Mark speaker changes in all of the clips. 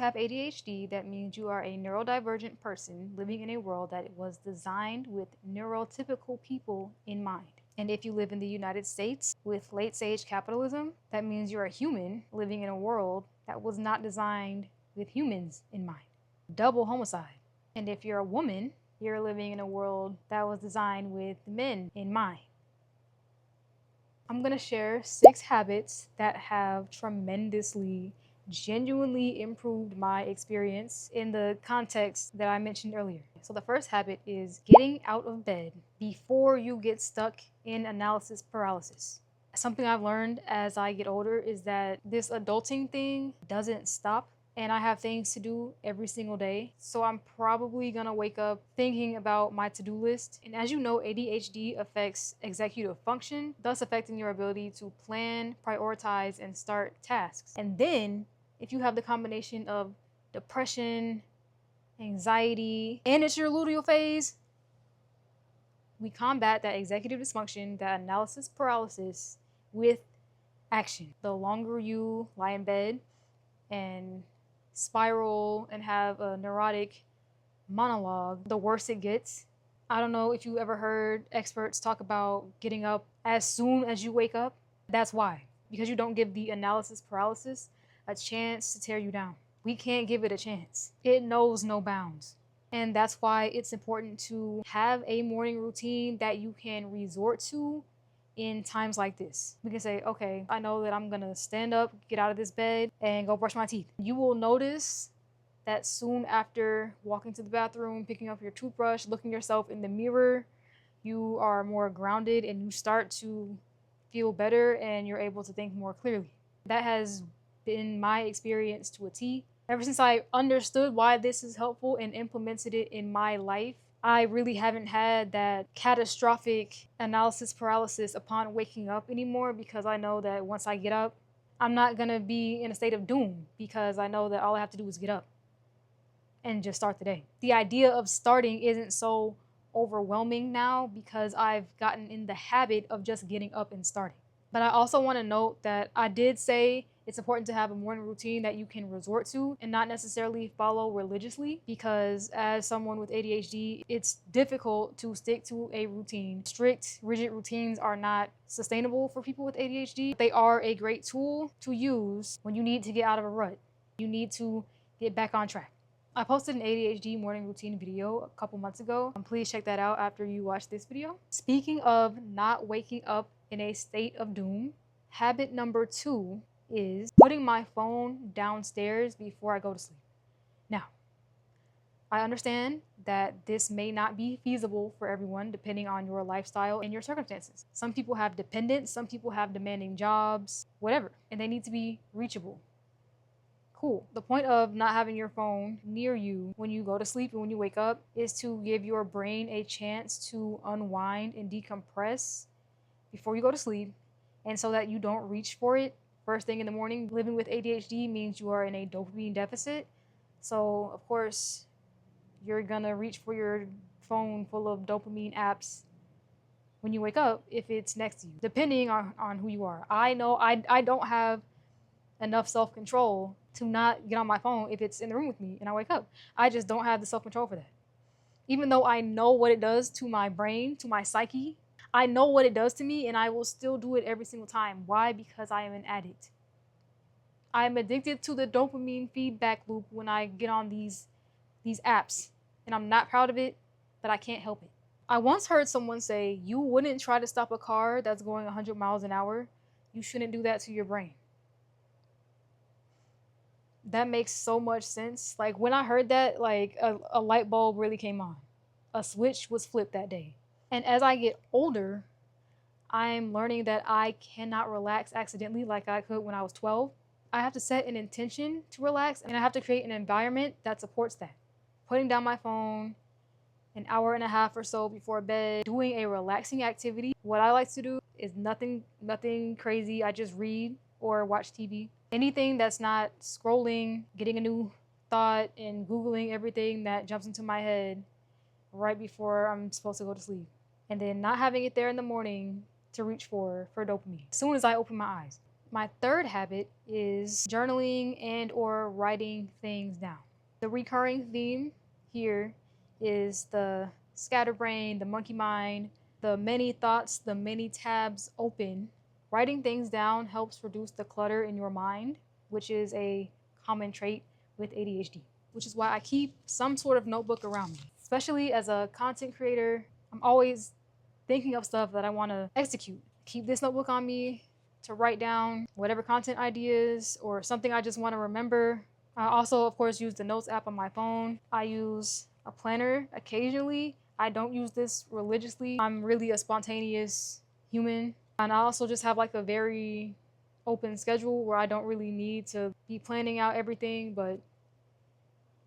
Speaker 1: have ADHD, that means you are a neurodivergent person living in a world that was designed with neurotypical people in mind. And if you live in the United States with late-stage capitalism, that means you're a human living in a world that was not designed with humans in mind. Double homicide. And if you're a woman, you're living in a world that was designed with men in mind. I'm going to share 6 habits that have tremendously, genuinely improved my experience in the context that I mentioned earlier. So the first habit is getting out of bed before you get stuck in analysis paralysis. Something I've learned as I get older is that this adulting thing doesn't stop, and I have things to do every single day. So I'm probably gonna wake up thinking about my to-do list. And as you know, ADHD affects executive function, thus affecting your ability to plan, prioritize, and start tasks. And then if you have the combination of depression, anxiety, and it's your luteal phase, we combat that executive dysfunction, that analysis paralysis, with action. The longer you lie in bed and spiral and have a neurotic monologue, the worse it gets. I don't know if you ever heard experts talk about getting up as soon as you wake up. That's why. Because you don't give the analysis paralysis a chance to tear you down. We can't give it a chance. It knows no bounds. And that's why it's important to have a morning routine that you can resort to in times like this. We can say, okay, I know that I'm gonna stand up, get out of this bed, and go brush my teeth. You will notice that soon after walking to the bathroom, picking up your toothbrush, looking yourself in the mirror, you are more grounded and you start to feel better and you're able to think more clearly. That has been my experience to a T. Ever since I understood why this is helpful and implemented it in my life, I really haven't had that catastrophic analysis paralysis upon waking up anymore, because I know that once I get up, I'm not gonna be in a state of doom, because I know that all I have to do is get up and just start the day. The idea of starting isn't so overwhelming now because I've gotten in the habit of just getting up and starting. But I also want to note that I did say it's important to have a morning routine that you can resort to and not necessarily follow religiously, because as someone with ADHD, it's difficult to stick to a routine. Strict, rigid routines are not sustainable for people with ADHD. They are a great tool to use when you need to get out of a rut. You need to get back on track. I posted an ADHD morning routine video a couple months ago. Please check that out after you watch this video. Speaking of not waking up in a state of doom, habit number 2 is putting my phone downstairs before I go to sleep. Now, I understand that this may not be feasible for everyone depending on your lifestyle and your circumstances. Some people have dependents, some people have demanding jobs, whatever, and they need to be reachable. Cool. The point of not having your phone near you when you go to sleep and when you wake up is to give your brain a chance to unwind and decompress before you go to sleep, and so that you don't reach for it first thing in the morning. Living with ADHD means you are in a dopamine deficit. So, of course, you're gonna reach for your phone full of dopamine apps when you wake up if it's next to you, depending on who you are. I know I don't have enough self-control to not get on my phone if it's in the room with me and I wake up. I just don't have the self-control for that. Even though I know what it does to my brain, to my psyche, I know what it does to me, and I will still do it every single time. Why? Because I am an addict. I am addicted to the dopamine feedback loop when I get on these apps, and I'm not proud of it, but I can't help it. I once heard someone say, you wouldn't try to stop a car that's going 100 miles an hour. You shouldn't do that to your brain. That makes so much sense. Like, when I heard that, like a light bulb really came on. A switch was flipped that day. And as I get older, I'm learning that I cannot relax accidentally like I could when I was 12. I have to set an intention to relax, and I have to create an environment that supports that. Putting down my phone an hour and a half or so before bed, doing a relaxing activity. What I like to do is nothing crazy. I just read or watch TV. Anything that's not scrolling, getting a new thought, and Googling everything that jumps into my head right before I'm supposed to go to sleep. And then not having it there in the morning to reach for dopamine as soon as I open my eyes. My third habit is journaling and or writing things down. The recurring theme here is the scatterbrain, the monkey mind, the many thoughts, the many tabs open. Writing things down helps reduce the clutter in your mind, which is a common trait with ADHD, which is why I keep some sort of notebook around me. Especially as a content creator, I'm always thinking of stuff that I want to execute. Keep this notebook on me to write down whatever content ideas or something I just want to remember. I also, of course, use the Notes app on my phone. I use a planner occasionally. I don't use this religiously. I'm really a spontaneous human. And I also just have like a very open schedule where I don't really need to be planning out everything. But,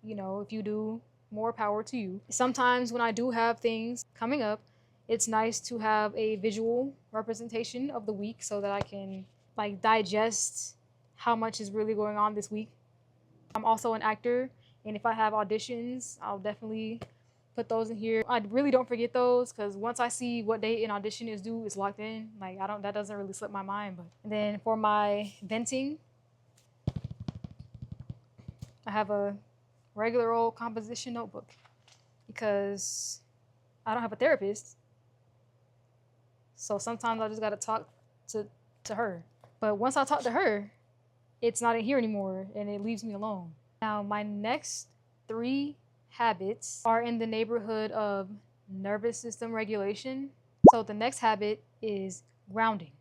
Speaker 1: you know, if you do, more power to you. Sometimes when I do have things coming up, it's nice to have a visual representation of the week so that I can like digest how much is really going on this week. I'm also an actor, and if I have auditions, I'll definitely put those in here. I really don't forget those because once I see what date an audition is due, it's locked in. Like that doesn't really slip my mind. But and then for my venting, I have a regular old composition notebook because I don't have a therapist. So sometimes I just gotta talk to her. But once I talk to her, it's not in here anymore and it leaves me alone. Now, my next 3 habits are in the neighborhood of nervous system regulation. So the next habit is grounding.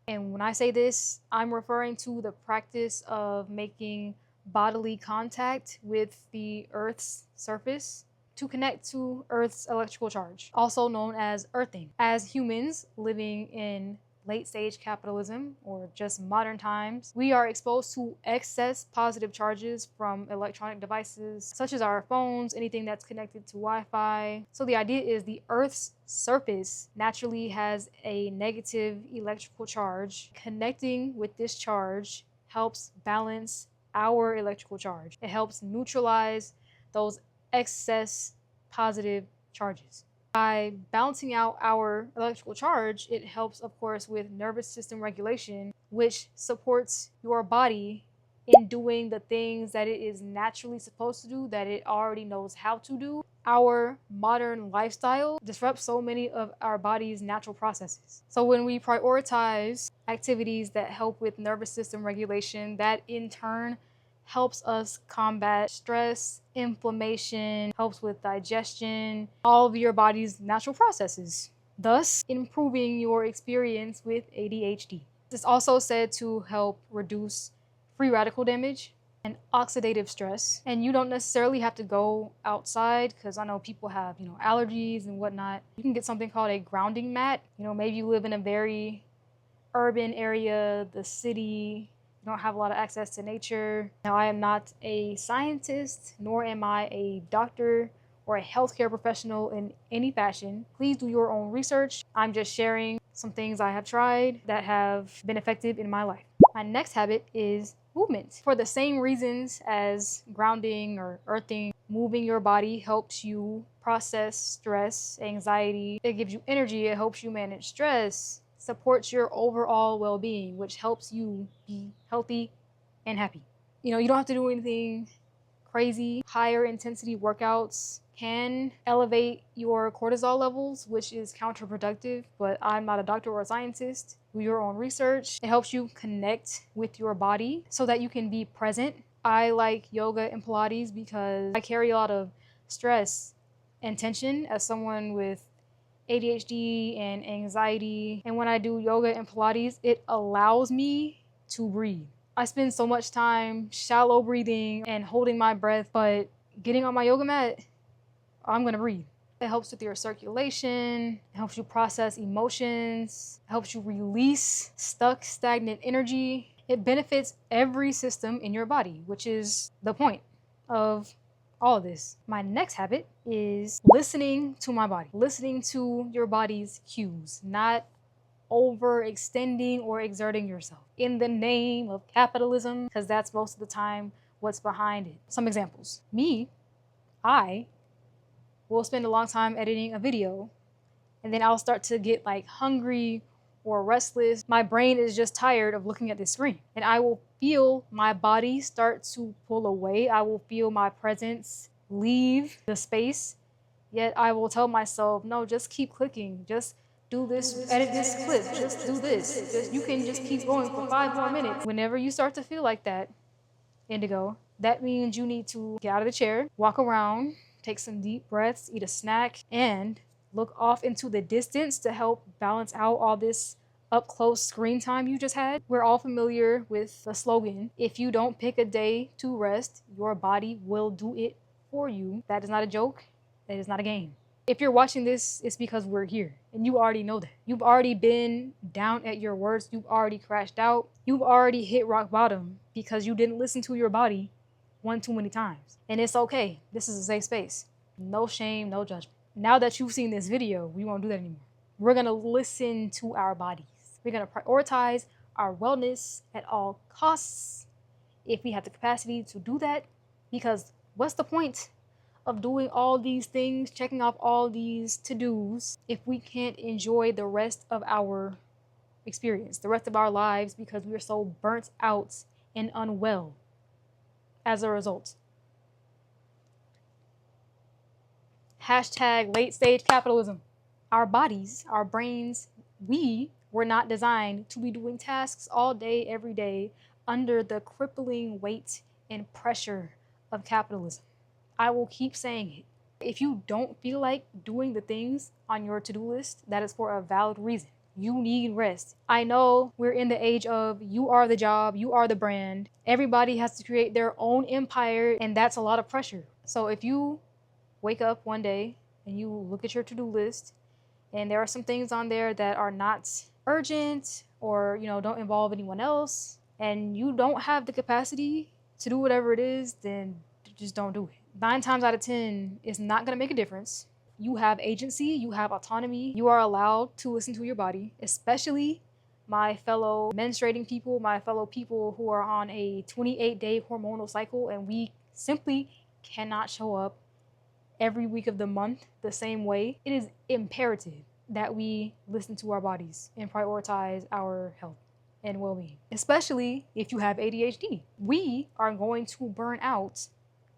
Speaker 1: And when I say this, I'm referring to the practice of making bodily contact with the Earth's surface to connect to Earth's electrical charge, also known as earthing. As humans living in late stage capitalism or just modern times, we are exposed to excess positive charges from electronic devices such as our phones, anything that's connected to Wi-Fi. So the idea is the Earth's surface naturally has a negative electrical charge. Connecting with this charge helps balance our electrical charge. It helps neutralize those excess positive charges. By balancing out our electrical charge, it helps, of course, with nervous system regulation, which supports your body in doing the things that it is naturally supposed to do, that it already knows how to do. Our modern lifestyle disrupts so many of our body's natural processes. So when we prioritize activities that help with nervous system regulation, that in turn helps us combat stress, inflammation, helps with digestion, all of your body's natural processes, thus improving your experience with ADHD. It's also said to help reduce free radical damage and oxidative stress. And you don't necessarily have to go outside because I know people have, allergies and whatnot. You can get something called a grounding mat. Maybe you live in a very urban area, the city, you don't have a lot of access to nature. Now, I am not a scientist, nor am I a doctor or a healthcare professional in any fashion. Please do your own research. I'm just sharing some things I have tried that have been effective in my life. My next habit is movement. For the same reasons as grounding or earthing, moving your body helps you process stress, anxiety. It gives you energy. It helps you manage stress, supports your overall well-being, which helps you be healthy and happy. You don't have to do anything crazy. Higher intensity workouts can elevate your cortisol levels, which is counterproductive, but I'm not a doctor or a scientist. Do your own research. It helps you connect with your body so that you can be present. I like yoga and Pilates because I carry a lot of stress and tension as someone with ADHD and anxiety. And when I do yoga and Pilates, it allows me to breathe. I spend so much time shallow breathing and holding my breath, but getting on my yoga mat, I'm gonna breathe. It helps with your circulation, it helps you process emotions, it helps you release stuck, stagnant energy. It benefits every system in your body, which is the point of all of this. My next habit is listening to my body, listening to your body's cues, not overextending or exerting yourself in the name of capitalism, because that's most of the time what's behind it. Some examples. I will spend a long time editing a video, and then I'll start to get hungry or restless. My brain is just tired of looking at this screen. And I will feel my body start to pull away. I will feel my presence leave the space. Yet I will tell myself, no, just keep clicking. Just do this, edit this clip. Just do this. You can just keep going for 5 more minutes. Whenever you start to feel like that, Indigo, that means you need to get out of the chair, walk around, take some deep breaths, eat a snack, and look off into the distance to help balance out all this up close screen time you just had. We're all familiar with the slogan, if you don't pick a day to rest, your body will do it for you. That is not a joke. That is not a game. If you're watching this, it's because we're here and you already know that. You've already been down at your worst. You've already crashed out. You've already hit rock bottom because you didn't listen to your body one too many times. And it's okay. This is a safe space. No shame, no judgment. Now that you've seen this video, we won't do that anymore. We're gonna listen to our bodies. We're gonna prioritize our wellness at all costs if we have the capacity to do that, because what's the point of doing all these things, checking off all these to-dos, if we can't enjoy the rest of our experience, the rest of our lives, because we're so burnt out and unwell as a result. Hashtag late stage capitalism. Our bodies, our brains, we were not designed to be doing tasks all day, every day, under the crippling weight and pressure of capitalism. I will keep saying it. If you don't feel like doing the things on your to-do list, that is for a valid reason. You need rest. I know we're in the age of you are the job, you are the brand. Everybody has to create their own empire, and that's a lot of pressure. So if you wake up one day and you look at your to-do list and there are some things on there that are not urgent or, don't involve anyone else, and you don't have the capacity to do whatever it is, then just don't do it. 9 times out of 10, it's not going to make a difference. You have agency, you have autonomy, you are allowed to listen to your body, especially my fellow menstruating people, my fellow people who are on a 28-day hormonal cycle, and we simply cannot show up every week of the month the same way. It is imperative that we listen to our bodies and prioritize our health and well-being, especially if you have ADHD. We are going to burn out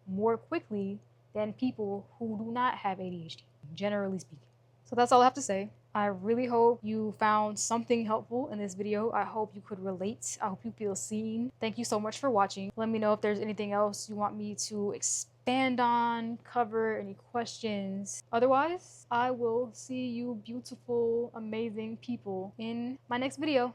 Speaker 1: more quickly than people who do not have ADHD, generally speaking. So that's all I have to say. I really hope you found something helpful in this video. I hope you could relate. I hope you feel seen. Thank you so much for watching. Let me know if there's anything else you want me to expand on, cover, any questions. Otherwise, I will see you beautiful, amazing people in my next video.